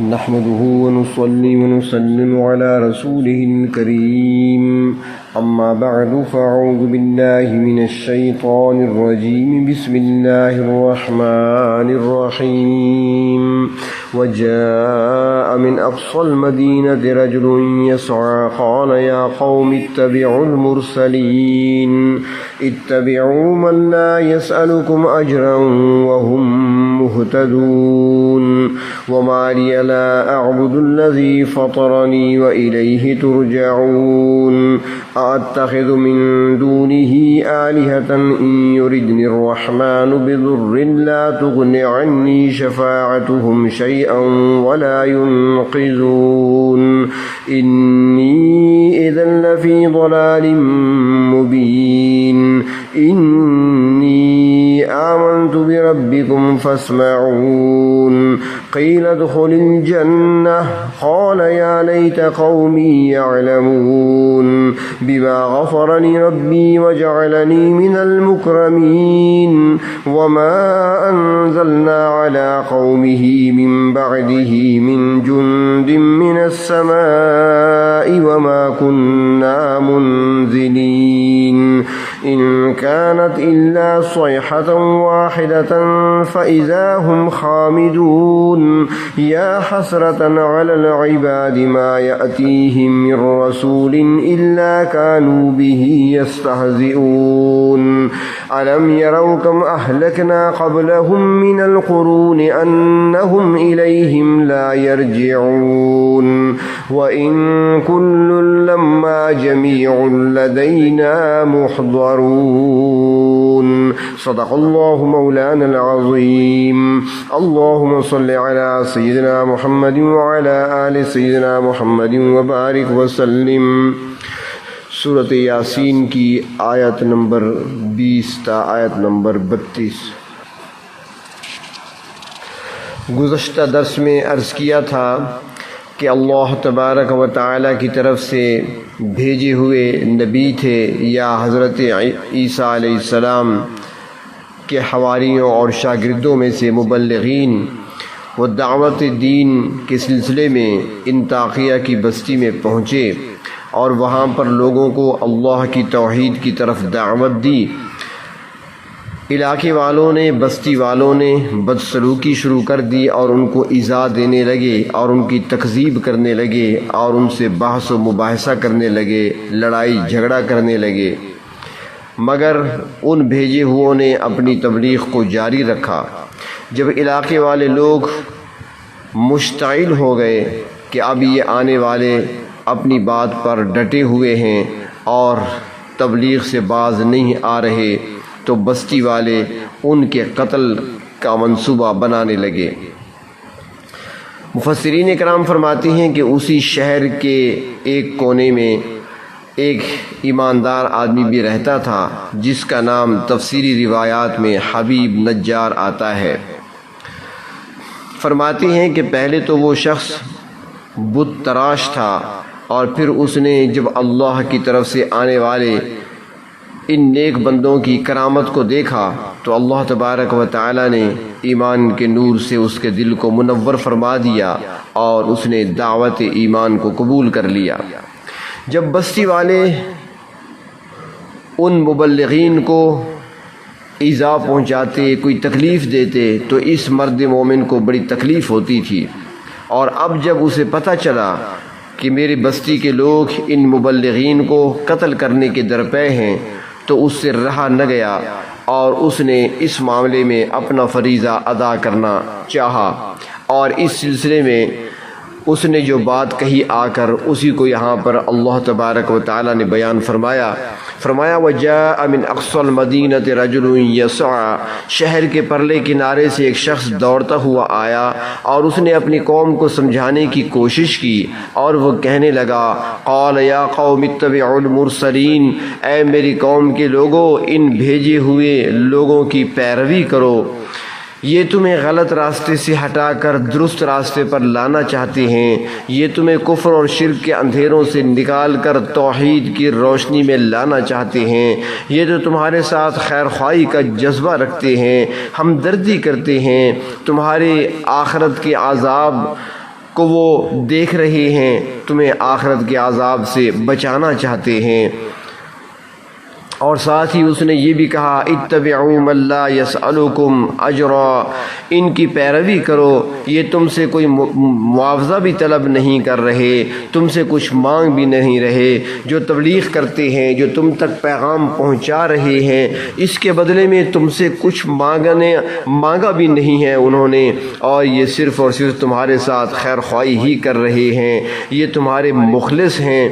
نحمده ونصلي ونسلم على رسوله الكريم أما بعد فأعوذ بالله من الشيطان الرجيم بسم الله الرحمن الرحيم وجاء من أقصى المدينة رجل يسعى قال يا قوم اتبعوا المرسلين اتبعوا من لا يسألكم أجرا وهم مهتدون وما لي لا أعبد الذي فطرني وإليه ترجعون أأتخذ من دونه آلهة إن يردني الرحمن بضر لا تغن عني شفاعتهم شيئا ولا ينقذون إني إذا لفي ضلال مبين إني آمنت بربكم فاسمعون قيل ادخل الجنة قال يا ليت قومي يعلمون بما غفر لي ربي وجعلني من المكرمين وما أنزلنا على قومه من بعده من جند من السماء وما كنا منزلين إن كانت إلا صيحة واحدة فإذا هم خامدون يا حسرة على العباد ما يأتيهم من رسول إلا كانوا به يستهزئون ألم يروا كم أهلكنا قبلهم من القرون أنهم إليهم لا يرجعون وإن كل لما جميع لدينا محضرون صدق الله مولانا العظيم اللهم صل على سيدنا محمد وعلى آل سيدنا محمد وبارك وسلم۔ سورۃ یاسین کی آیت نمبر 20 تا آیت نمبر 32۔ گزشتہ درس میں عرض کیا تھا کہ اللہ تبارک و تعالیٰ کی طرف سے بھیجے ہوئے نبی تھے یا حضرت عیسیٰ علیہ السلام کے حواریوں اور شاگردوں میں سے مبلغین وہ دعوت دین کے سلسلے میں انطاکیہ کی بستی میں پہنچے اور وہاں پر لوگوں کو اللہ کی توحید کی طرف دعوت دی۔ علاقے والوں نے، بستی والوں نے بدسلوکی شروع کر دی اور ان کو ایذا دینے لگے اور ان کی تکذیب کرنے لگے اور ان سے بحث و مباحثہ کرنے لگے، لڑائی جھگڑا کرنے لگے، مگر ان بھیجے ہوئوں نے اپنی تبلیغ کو جاری رکھا۔ جب علاقے والے لوگ مشتعل ہو گئے کہ اب یہ آنے والے اپنی بات پر ڈٹے ہوئے ہیں اور تبلیغ سے باز نہیں آ رہے، تو بستی والے ان کے قتل کا منصوبہ بنانے لگے۔ مفسرین کرام فرماتے ہیں کہ اسی شہر کے ایک کونے میں ایک ایماندار آدمی بھی رہتا تھا جس کا نام تفسیری روایات میں حبیب نجار آتا ہے۔ فرماتے ہیں کہ پہلے تو وہ شخص بت تراش تھا اور پھر اس نے جب اللہ کی طرف سے آنے والے ان نیک بندوں کی کرامت کو دیکھا تو اللہ تبارک و تعالی نے ایمان کے نور سے اس کے دل کو منور فرما دیا اور اس نے دعوت ایمان کو قبول کر لیا۔ جب بستی والے ان مبلغین کو ایذا پہنچاتے، کوئی تکلیف دیتے تو اس مرد مومن کو بڑی تکلیف ہوتی تھی، اور اب جب اسے پتہ چلا کہ میری بستی کے لوگ ان مبلغین کو قتل کرنے کے درپے ہیں تو اس سے رہا نہ گیا اور اس نے اس معاملے میں اپنا فریضہ ادا کرنا چاہا، اور اس سلسلے میں اس نے جو بات کہی آ کر اسی کو یہاں پر اللہ تبارک و تعالی نے بیان فرمایا۔ وَجَاءَ مِنْ أَقْصَى الْمَدِينَةِ رَجُلٌ يَسْعَىٰ، شہر کے پرلے کنارے سے ایک شخص دوڑتا ہوا آیا اور اس نے اپنی قوم کو سمجھانے کی کوشش کی اور وہ کہنے لگا، قَالَ يَا قَوْمِ اتَّبِعُوا الْمُرْسَلِينَ، اے میری قوم کے لوگوں ان بھیجے ہوئے لوگوں کی پیروی کرو، یہ تمہیں غلط راستے سے ہٹا کر درست راستے پر لانا چاہتے ہیں، یہ تمہیں کفر اور شرک کے اندھیروں سے نکال کر توحید کی روشنی میں لانا چاہتے ہیں، یہ تو تمہارے ساتھ خیر خواہی کا جذبہ رکھتے ہیں، ہمدردی کرتے ہیں، تمہارے آخرت کے عذاب کو وہ دیکھ رہے ہیں، تمہیں آخرت کے عذاب سے بچانا چاہتے ہیں۔ اور ساتھ ہی اس نے یہ بھی کہا اتبعوا من لا یسألکم اجرا، ان کی پیروی کرو، یہ تم سے کوئی معاوضہ بھی طلب نہیں کر رہے، تم سے کچھ مانگ بھی نہیں رہے، جو تبلیغ کرتے ہیں، جو تم تک پیغام پہنچا رہے ہیں، اس کے بدلے میں تم سے کچھ مانگا بھی نہیں ہے انہوں نے، اور یہ صرف اور صرف تمہارے ساتھ خیر خواہی ہی کر رہے ہیں، یہ تمہارے مخلص ہیں،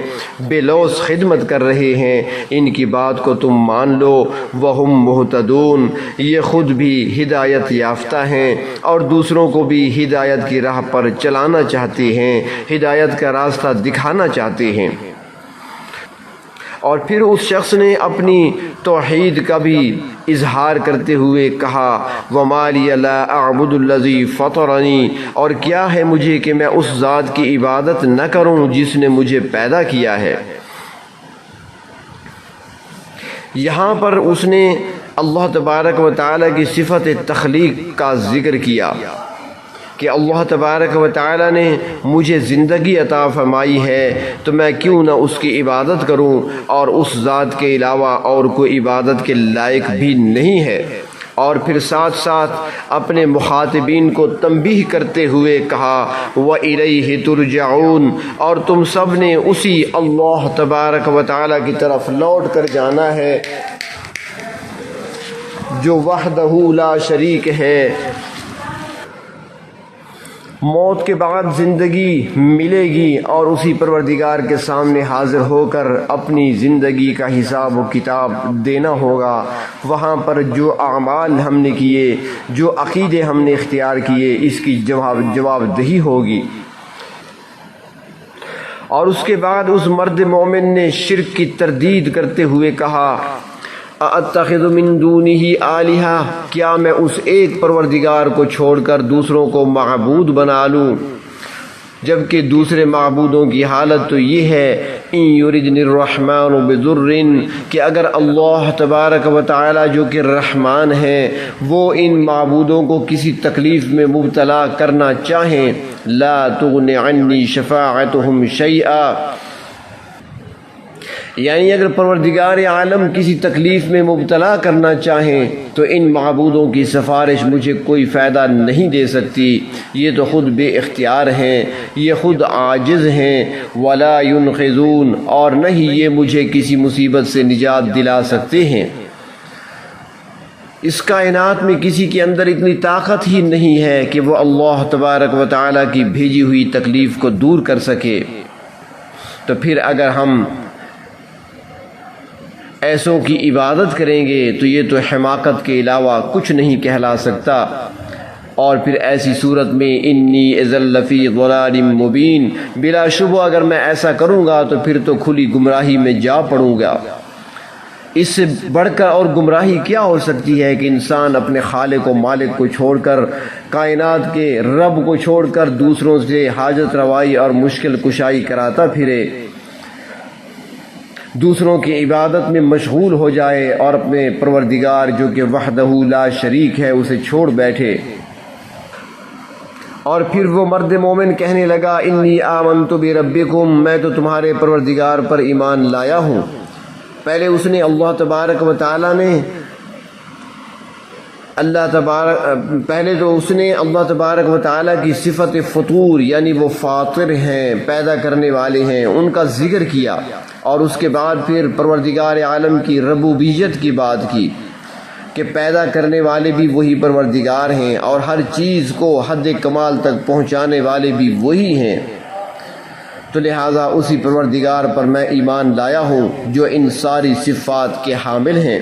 بے لوث خدمت کر رہے ہیں، ان کی بات کو تم مان لو۔ وہم مہتدون، یہ خود بھی ہدایت یافتہ ہیں اور دوسروں کو بھی ہدایت کی راہ پر چلانا چاہتے ہیں، ہدایت کا راستہ دکھانا چاہتے ہیں۔ اور پھر اس شخص نے اپنی توحید کا بھی اظہار کرتے ہوئے کہا وَمَا لِيَ لَا أَعْبُدُ الَّذِي فَطَرَنِي، اور کیا ہے مجھے کہ میں اس ذات کی عبادت نہ کروں جس نے مجھے پیدا کیا ہے۔ یہاں پر اس نے اللہ تبارک و تعالیٰ کی صفت تخلیق کا ذکر کیا کہ اللہ تبارک و تعالیٰ نے مجھے زندگی عطا فرمائی ہے تو میں کیوں نہ اس کی عبادت کروں، اور اس ذات کے علاوہ اور کوئی عبادت کے لائق بھی نہیں ہے۔ اور پھر ساتھ ساتھ اپنے مخاطبین کو تنبیہ کرتے ہوئے کہا وَإِلَيْهِ تُرْجَعُونَ، اور تم سب نے اسی اللہ تبارک و تعالیٰ کی طرف لوٹ کر جانا ہے جو وحدہ لا شریک ہے۔ موت کے بعد زندگی ملے گی اور اسی پروردگار کے سامنے حاضر ہو کر اپنی زندگی کا حساب و کتاب دینا ہوگا۔ وہاں پر جو اعمال ہم نے کیے، جو عقیدے ہم نے اختیار کیے، اس کی جواب دہی ہوگی۔ اور اس کے بعد اس مرد مومن نے شرک کی تردید کرتے ہوئے کہا اَأَتَّخِذُ مِن دُونِهِ آلِهَةً، کیا میں اس ایک پروردگار کو چھوڑ کر دوسروں کو معبود بنا لوں، جبکہ دوسرے معبودوں کی حالت تو یہ ہے اِن يُرِدْنِ الرَّحْمَنُ بِضُرٍّ، کہ اگر اللہ تبارک و تعالی جو کہ رحمان ہے وہ ان معبودوں کو کسی تکلیف میں مبتلا کرنا چاہیں لا تغن عنی شفاعتهم شیئا، یعنی اگر پروردگار عالم کسی تکلیف میں مبتلا کرنا چاہیں تو ان معبودوں کی سفارش مجھے کوئی فائدہ نہیں دے سکتی، یہ تو خود بے اختیار ہیں، یہ خود عاجز ہیں، ولا ينقذون، اور نہ ہی یہ مجھے کسی مصیبت سے نجات دلا سکتے ہیں۔ اس کائنات میں کسی کے اندر اتنی طاقت ہی نہیں ہے کہ وہ اللہ تبارک و تعالیٰ کی بھیجی ہوئی تکلیف کو دور کر سکے، تو پھر اگر ہم ایسوں کی عبادت کریں گے تو یہ تو حماقت کے علاوہ کچھ نہیں کہلا سکتا۔ اور پھر ایسی صورت میں انی اذا لفی ضلال مبین، بلا شبہ اگر میں ایسا کروں گا تو پھر تو کھلی گمراہی میں جا پڑوں گا۔ اس سے بڑھ کر اور گمراہی کیا ہو سکتی ہے کہ انسان اپنے خالق و مالک کو چھوڑ کر، کائنات کے رب کو چھوڑ کر دوسروں سے حاجت روائی اور مشکل کشائی کراتا پھرے، دوسروں کی عبادت میں مشغول ہو جائے اور اپنے پروردگار جو کہ وحدہ لا شریک ہے اسے چھوڑ بیٹھے۔ اور پھر وہ مرد مومن کہنے لگا انی آمنت بربکم، میں تو تمہارے پروردگار پر ایمان لایا ہوں۔ پہلے اس نے اللہ تبارک و تعالیٰ نے پہلے تو اس نے اللہ تبارک و تعالیٰ کی صفت فطور، یعنی وہ فاطر ہیں، پیدا کرنے والے ہیں، ان کا ذکر کیا، اور اس کے بعد پھر پروردگار عالم کی ربوبیت کی بات کی کہ پیدا کرنے والے بھی وہی پروردگار ہیں اور ہر چیز کو حد کمال تک پہنچانے والے بھی وہی ہیں، تو لہٰذا اسی پروردگار پر میں ایمان لایا ہوں جو ان ساری صفات کے حامل ہیں۔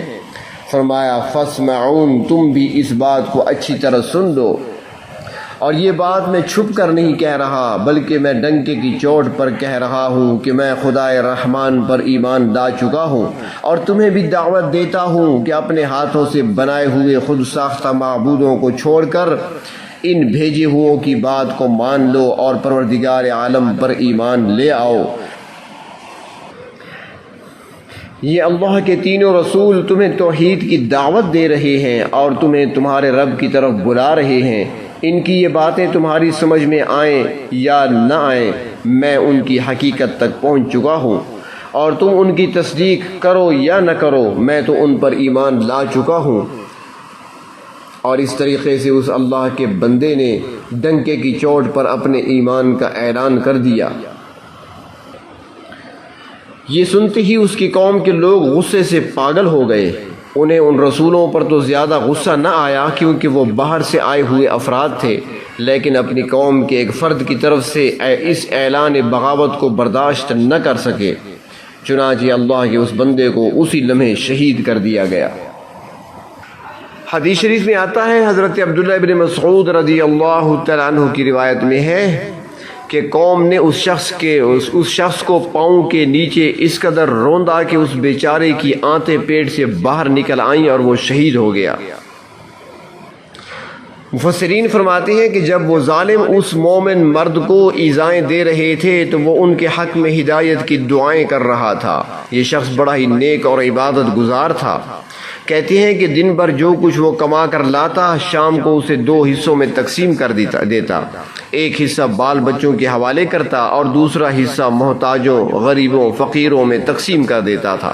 فرمایا فاسمعون، تم بھی اس بات کو اچھی طرح سن لو، اور یہ بات میں چھپ کر نہیں کہہ رہا بلکہ میں ڈنکے کی چوٹ پر کہہ رہا ہوں کہ میں خدائے رحمان پر ایمان لا چکا ہوں، اور تمہیں بھی دعوت دیتا ہوں کہ اپنے ہاتھوں سے بنائے ہوئے خود ساختہ معبودوں کو چھوڑ کر ان بھیجے ہوئوں کی بات کو مان لو اور پروردگار عالم پر ایمان لے آؤ۔ یہ اللہ کے تینوں رسول تمہیں توحید کی دعوت دے رہے ہیں اور تمہیں تمہارے رب کی طرف بلا رہے ہیں۔ ان کی یہ باتیں تمہاری سمجھ میں آئیں یا نہ آئیں، میں ان کی حقیقت تک پہنچ چکا ہوں، اور تم ان کی تصدیق کرو یا نہ کرو، میں تو ان پر ایمان لا چکا ہوں۔ اور اس طریقے سے اس اللہ کے بندے نے ڈنکے کی چوٹ پر اپنے ایمان کا اعلان کر دیا۔ یہ سنتے ہی اس کی قوم کے لوگ غصے سے پاگل ہو گئے۔ انہیں ان رسولوں پر تو زیادہ غصہ نہ آیا کیونکہ وہ باہر سے آئے ہوئے افراد تھے، لیکن اپنی قوم کے ایک فرد کی طرف سے اس اعلان بغاوت کو برداشت نہ کر سکے، چنانچہ اللہ کے اس بندے کو اسی لمحے شہید کر دیا گیا۔ حدیث شریف میں آتا ہے، حضرت عبداللہ ابن مسعود رضی اللہ تعالیٰ عنہ کی روایت میں ہے کہ قوم نے اس شخص کو پاؤں کے نیچے اس قدر روندا کہ اس بیچارے کی آنتیں پیٹ سے باہر نکل آئیں اور وہ شہید ہو گیا۔ مفسرین فرماتے ہیں کہ جب وہ ظالم اس مومن مرد کو ایذائیں دے رہے تھے تو وہ ان کے حق میں ہدایت کی دعائیں کر رہا تھا۔ یہ شخص بڑا ہی نیک اور عبادت گزار تھا۔ کہتے ہیں کہ دن بھر جو کچھ وہ کما کر لاتا، شام کو اسے 2 حصوں میں تقسیم کر دیتا۔ ایک حصہ بال بچوں کے حوالے کرتا اور دوسرا حصہ محتاجوں، غریبوں، فقیروں میں تقسیم کر دیتا تھا۔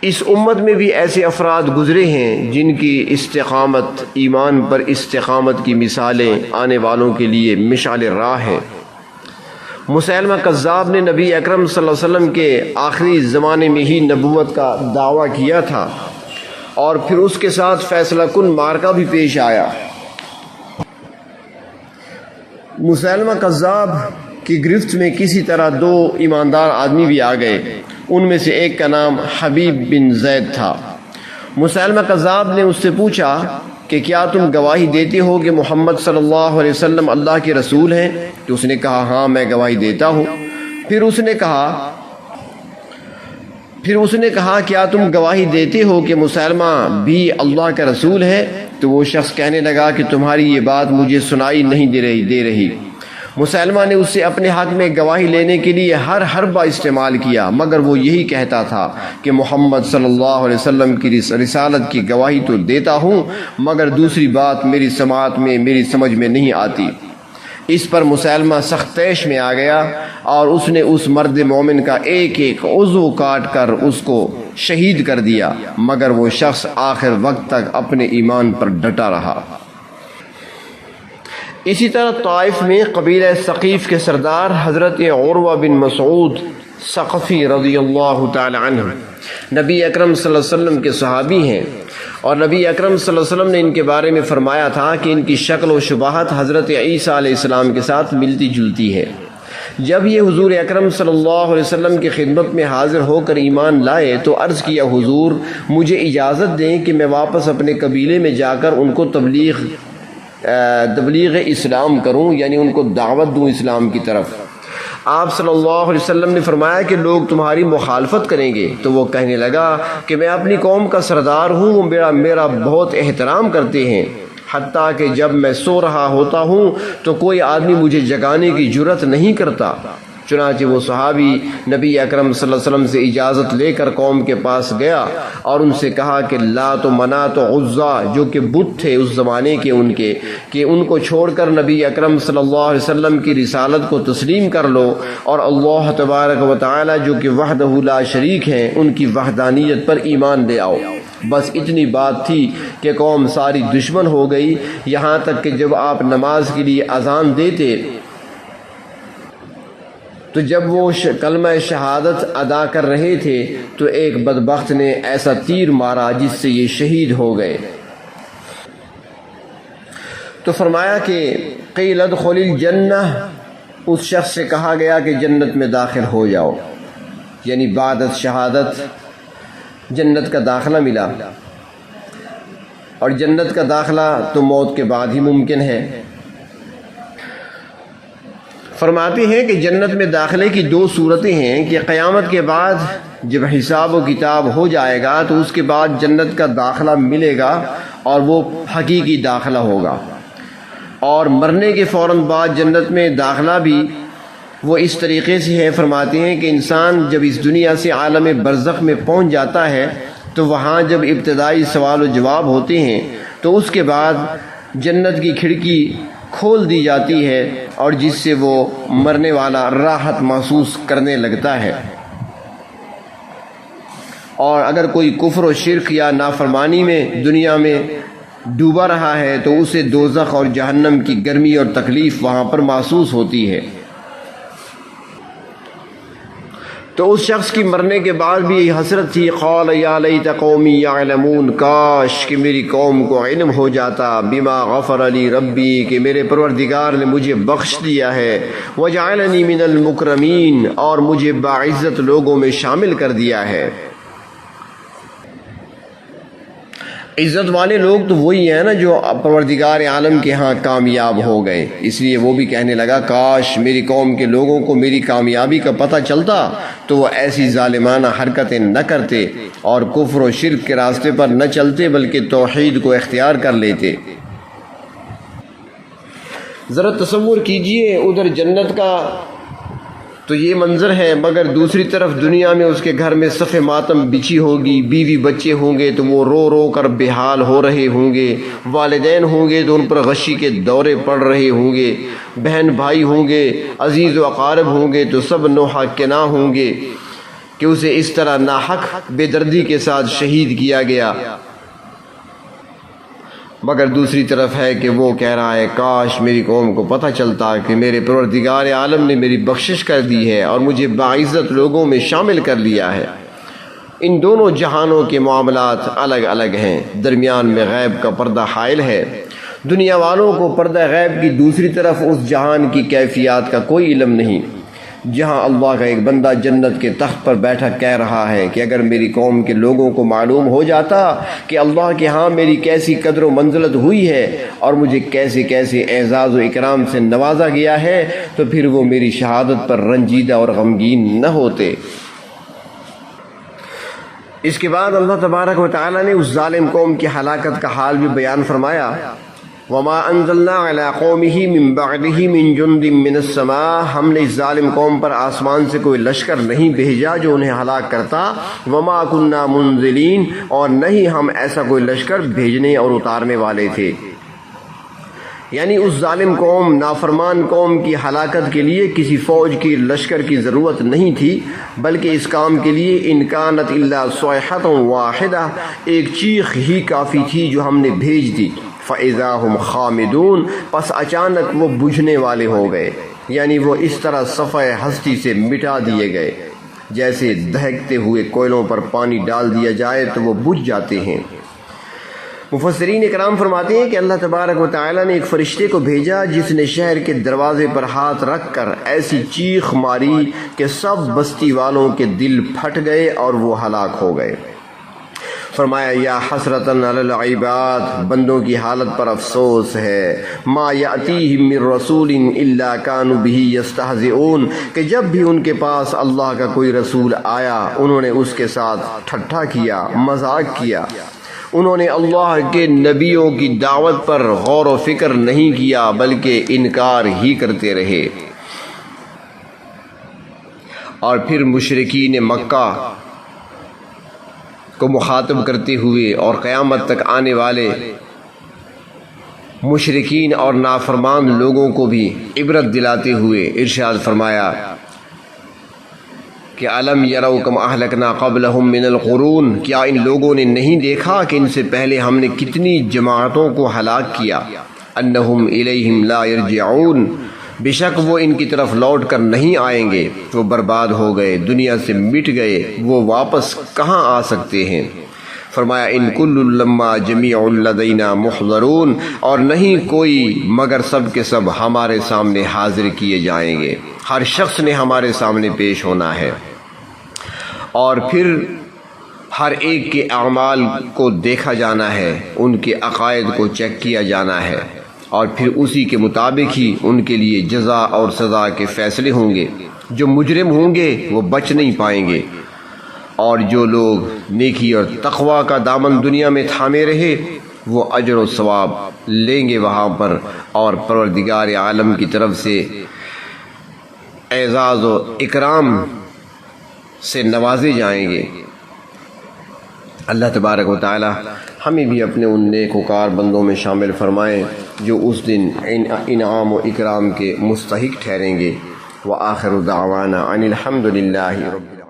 اس امت میں بھی ایسے افراد گزرے ہیں جن کی استقامت، ایمان پر استقامت کی مثالیں آنے والوں کے لیے مشعل راہ ہے۔ مسیلمہ کذاب نے نبی اکرم صلی اللہ علیہ وسلم کے آخری زمانے میں ہی نبوت کا دعویٰ کیا تھا، اور پھر اس کے ساتھ فیصلہ کن معرکہ بھی پیش آیا۔ مسیلمہ کذاب کی گرفت میں کسی طرح 2 ایماندار آدمی بھی آ گئے۔ ان میں سے ایک کا نام حبیب بن زید تھا۔ مسیلمہ کذاب نے اس سے پوچھا کہ کیا تم گواہی دیتے ہو کہ محمد صلی اللہ علیہ وسلم اللہ کے رسول ہیں؟ تو اس نے کہا ہاں میں گواہی دیتا ہوں۔ پھر اس نے کہا کیا تم گواہی دیتے ہو کہ مسیلمہ بھی اللہ کا رسول ہے؟ تو وہ شخص کہنے لگا کہ تمہاری یہ بات مجھے سنائی نہیں دے رہی۔ مسیلمہ نے اس سے اپنے حق میں گواہی لینے کے لیے ہر حربہ استعمال کیا، مگر وہ یہی کہتا تھا کہ محمد صلی اللہ علیہ وسلم کی رسالت کی گواہی تو دیتا ہوں، مگر دوسری بات میری سمجھ میں نہیں آتی۔ اس پر مسیلمہ سخت طیش میں آ گیا اور اس نے اس مرد مومن کا ایک عضو کاٹ کر اس کو شہید کر دیا، مگر وہ شخص آخر وقت تک اپنے ایمان پر ڈٹا رہا۔ اسی طرح طائف میں قبیلہ ثقیف کے سردار حضرت عروہ بن مسعود ثقفی رضی اللہ تعالی عنہ نبی اکرم صلی اللہ علیہ وسلم کے صحابی ہیں، اور نبی اکرم صلی اللہ علیہ وسلم نے ان کے بارے میں فرمایا تھا کہ ان کی شکل و شباہت حضرت عیسیٰ علیہ السلام کے ساتھ ملتی جلتی ہے۔ جب یہ حضور اکرم صلی اللہ علیہ وسلم کی خدمت میں حاضر ہو کر ایمان لائے تو عرض کیا حضور مجھے اجازت دیں کہ میں واپس اپنے قبیلے میں جا کر ان کو تبلیغ اسلام کروں، یعنی ان کو دعوت دوں اسلام کی طرف۔ آپ صلی اللہ علیہ وسلم نے فرمایا کہ لوگ تمہاری مخالفت کریں گے، تو وہ کہنے لگا کہ میں اپنی قوم کا سردار ہوں، وہ میرا بہت احترام کرتے ہیں، حتیٰ کہ جب میں سو رہا ہوتا ہوں تو کوئی آدمی مجھے جگانے کی جرت نہیں کرتا۔ چنانچہ وہ صحابی نبی اکرم صلی اللہ علیہ وسلم سے اجازت لے کر قوم کے پاس گیا اور ان سے کہا کہ لات و منات و عزا جو کہ بت تھے اس زمانے کے ان کو چھوڑ کر نبی اکرم صلی اللہ علیہ وسلم کی رسالت کو تسلیم کر لو، اور اللہ تبارک و تعالی جو کہ وحدہ لا شریک ہیں ان کی وحدانیت پر ایمان لے آؤ۔ بس اتنی بات تھی کہ قوم ساری دشمن ہو گئی، یہاں تک کہ جب آپ نماز کے لیے اذان دیتے تو جب وہ کلمہ شہادت ادا کر رہے تھے تو ایک بدبخت نے ایسا تیر مارا جس سے یہ شہید ہو گئے۔ تو فرمایا کہ قیل ادخل الجنہ، اس شخص سے کہا گیا کہ جنت میں داخل ہو جاؤ، یعنی بعد شہادت جنت کا داخلہ ملا، اور جنت کا داخلہ تو موت کے بعد ہی ممکن ہے۔ فرماتے ہیں کہ جنت میں داخلے کی 2 صورتیں ہیں کہ قیامت کے بعد جب حساب و کتاب ہو جائے گا تو اس کے بعد جنت کا داخلہ ملے گا اور وہ حقیقی داخلہ ہوگا، اور مرنے کے فوراً بعد جنت میں داخلہ بھی وہ اس طریقے سے ہے۔ فرماتے ہیں کہ انسان جب اس دنیا سے عالم برزخ میں پہنچ جاتا ہے تو وہاں جب ابتدائی سوال و جواب ہوتے ہیں تو اس کے بعد جنت کی کھڑکی کھول دی جاتی ہے اور جس سے وہ مرنے والا راحت محسوس کرنے لگتا ہے۔ اور اگر کوئی کفر و شرک یا نافرمانی میں دنیا میں ڈوبا رہا ہے تو اسے دوزخ اور جہنم کی گرمی اور تکلیف وہاں پر محسوس ہوتی ہے۔ تو اس شخص کی مرنے کے بعد بھی یہی حسرت تھی، قال یا لیت قومی یعلمون، کاش کہ میری قوم کو علم ہو جاتا، بما غفر لی ربی، کہ میرے پروردگار نے مجھے بخش دیا ہے، وجعلنی من المکرمین، اور مجھے باعزت لوگوں میں شامل کر دیا ہے۔ عزت والے لوگ تو وہی ہیں نا جو پروردگار عالم کے ہاں کامیاب ہو گئے۔ اس لیے وہ بھی کہنے لگا کاش میری قوم کے لوگوں کو میری کامیابی کا پتہ چلتا تو وہ ایسی ظالمانہ حرکتیں نہ کرتے اور کفر و شرک کے راستے پر نہ چلتے بلکہ توحید کو اختیار کر لیتے۔ ذرا تصور کیجئے، ادھر جنت کا تو یہ منظر ہے، مگر دوسری طرف دنیا میں اس کے گھر میں صف ماتم بچھی ہوگی، بیوی بچے ہوں گے تو وہ رو رو کر بے حال ہو رہے ہوں گے، والدین ہوں گے تو ان پر غشی کے دورے پڑ رہے ہوں گے، بہن بھائی ہوں گے، عزیز و اقارب ہوں گے تو سب نوحہ کنا ہوں گے کہ اسے اس طرح ناحق بے دردی کے ساتھ شہید کیا گیا۔ مگر دوسری طرف ہے کہ وہ کہہ رہا ہے کاش میری قوم کو پتہ چلتا کہ میرے پروردگار عالم نے میری بخشش کر دی ہے اور مجھے باعزت لوگوں میں شامل کر لیا ہے۔ ان دونوں جہانوں کے معاملات الگ الگ ہیں، درمیان میں غیب کا پردہ حائل ہے۔ دنیا والوں کو پردہ غیب کی دوسری طرف اس جہان کی کیفیات کا کوئی علم نہیں، جہاں اللہ کا ایک بندہ جنت کے تخت پر بیٹھا کہہ رہا ہے کہ اگر میری قوم کے لوگوں کو معلوم ہو جاتا کہ اللہ کے ہاں میری کیسی قدر و منزلت ہوئی ہے اور مجھے کیسے کیسے اعزاز و اکرام سے نوازا گیا ہے تو پھر وہ میری شہادت پر رنجیدہ اور غمگین نہ ہوتے۔ اس کے بعد اللہ تبارک و تعالی نے اس ظالم قوم کی ہلاکت کا حال بھی بیان فرمایا، وما انزلنا علی قومہ من بعدہ من جند من السماء، ہم نے اس ظالم قوم پر آسمان سے کوئی لشکر نہیں بھیجا جو انہیں ہلاک کرتا، وما کننا منزلین، اور نہیں ہم ایسا کوئی لشکر بھیجنے اور اتارنے والے تھے۔ یعنی اس ظالم قوم، نافرمان قوم کی ہلاکت کے لیے کسی فوج کی لشکر کی ضرورت نہیں تھی، بلکہ اس کام کے لیے ان کانت الا صیحۃ واحدہ، ایک چیخ ہی کافی تھی جو ہم نے بھیج دی، فاذا ہم خامدون، پس اچانک وہ بجھنے والے ہو گئے، یعنی وہ اس طرح صفحہ ہستی سے مٹا دیے گئے جیسے دہکتے ہوئے کوئلوں پر پانی ڈال دیا جائے تو وہ بجھ جاتے ہیں۔ مفسرین اکرام فرماتے ہیں کہ اللہ تبارک و تعالی نے ایک فرشتے کو بھیجا جس نے شہر کے دروازے پر ہاتھ رکھ کر ایسی چیخ ماری کہ سب بستی والوں کے دل پھٹ گئے اور وہ ہلاک ہو گئے۔ فرمایا یا حسرتن علی العباد، بندوں کی حالت پر افسوس ہے، ما یاتیہم من رسول الا کانوا بہ یستہزئون، کہ جب بھی ان کے پاس اللہ کا کوئی رسول آیا انہوں نے اس کے ساتھ ٹھٹھا کیا، مذاق کیا، انہوں نے اللہ کے نبیوں کی دعوت پر غور و فکر نہیں کیا بلکہ انکار ہی کرتے رہے۔ اور پھر مشرکین مکہ کو مخاطب کرتے ہوئے اور قیامت تک آنے والے مشرکین اور نافرمان لوگوں کو بھی عبرت دلاتے ہوئے ارشاد فرمایا کہ الم یروا کم اہلکنا قبلہم من القرون، کیا ان لوگوں نے نہیں دیکھا کہ ان سے پہلے ہم نے کتنی جماعتوں کو ہلاک کیا، انہم الیہم لا یرجعون، بے شک وہ ان کی طرف لوٹ کر نہیں آئیں گے، وہ برباد ہو گئے، دنیا سے مٹ گئے، وہ واپس کہاں آ سکتے ہیں۔ فرمایا ان کل لما جمیع لدینا محضرون، اور نہیں کوئی مگر سب کے سب ہمارے سامنے حاضر کیے جائیں گے، ہر شخص نے ہمارے سامنے پیش ہونا ہے، اور پھر ہر ایک کے اعمال کو دیکھا جانا ہے، ان کے عقائد کو چیک کیا جانا ہے، اور پھر اسی کے مطابق ہی ان کے لیے جزا اور سزا کے فیصلے ہوں گے۔ جو مجرم ہوں گے وہ بچ نہیں پائیں گے، اور جو لوگ نیکی اور تقوی کا دامن دنیا میں تھامے رہے وہ اجر و ثواب لیں گے وہاں پر، اور پروردگار عالم کی طرف سے اعزاز و اکرام سے نوازے جائیں گے۔ اللہ تبارک و تعالی ہمیں بھی اپنے ان نیک وکار بندوں میں شامل فرمائیں جو اس دن انعام و اکرام کے مستحق ٹھہریں گے۔ وآخر دعوانا ان الحمد للہ رب